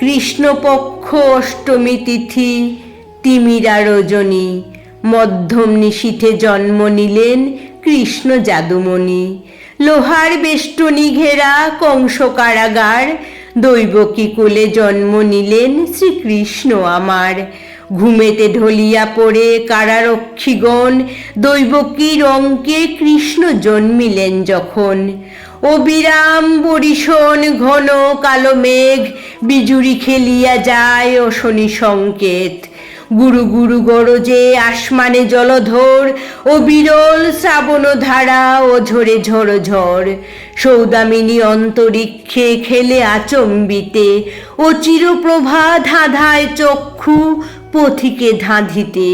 কৃষ্ণপক্ষ অষ্টমী তিথি তিমিরা রজনী, মধ্যম নিশীথে জন্ম নিলেন কৃষ্ণ যাদুমণি। লোহার বেষ্টনী ঘেরা কংস কারাগার, দৈবকী কোলে জন্ম নিলেন শ্রীকৃষ্ণ আমার। ঘুমেতে ঢলিয়া পড়ে কারারক্ষীগণ, দৈবকীর অঙ্কে কৃষ্ণ জন্মিলেন যখন। অবিরাম বরিশন ঘন কালো মেঘ, বিজুরি খেলিয়া যায় অশনি সংকেত। গুরু গুরু গরজে আসমানে জলধর, ও বিরল শ্রাবণ ধারা ও ঝরে ঝড় ঝড়। সৌদামিনী অন্তরিক্ষে খেলে আচম্বিতে, ও চিরপ্রভা ধাঁধায় চক্ষু পথিকে ধাঁধিতে।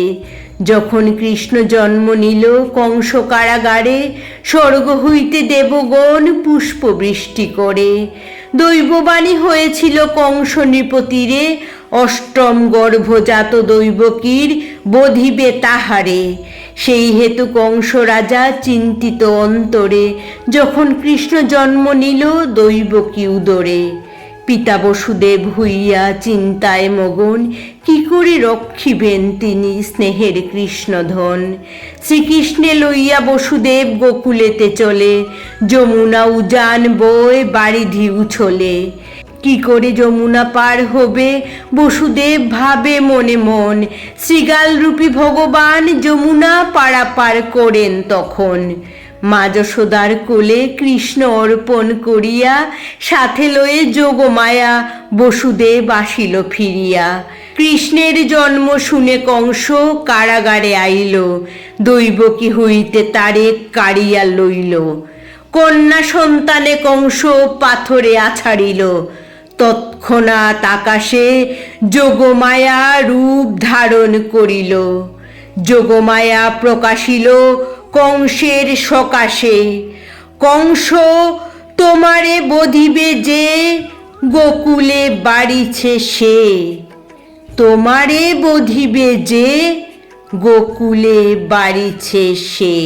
যখন কৃষ্ণ জন্ম নিল কংস কারাগারে, স্বর্গ হইতে দেবগণ পুষ্প বৃষ্টি করে। দৈববাণী হয়েছিল কংস নৃপতিরে, অষ্টম গর্ভজাত দৈবকীর বধিবে তাহারে। সেই হেতু কংস রাজা চিন্তিত অন্তরে, যখন কৃষ্ণ জন্ম নিল দৈবকী উদরে। পিতা বসুদেব হইয়া চিন্তায় মগন, কি করে রক্ষিবেন তিনি স্নেহের কৃষ্ণধন। শ্রীকৃষ্ণে লইয়া বসুদেব গোকুলেতে চলে, যমুনা উজান বয় বারিধি উছলে। কি করে যমুনা পার হবে বসুদেব ভাবে মনে মন, শৃগাল রূপী ভগবান যমুনা পারাপার করেন তখন। মা যশোদার কোলে কৃষ্ণ অর্পণ করিয়া, সাথে লয়ে যোগমায়া বসুদেব আসিল ফিরিয়া। কৃষ্ণের জন্ম শুনে কংস কারাগারে আইল, দৈবকী হইতে তারে কাড়িয়া লইল। কন্যা সন্তানে কংস পাথরে আছাড়িল, তৎক্ষণাৎ আকাশে যোগমায়া রূপ ধারণ করিল। যোগমায়া প্রকাশিল কংসের সকাশে, কংস তোমারে বধিবে যে, গোকুলে বাড়িছে সে। তোমারে বধিবে যে, গোকুলে বাড়িছে সে।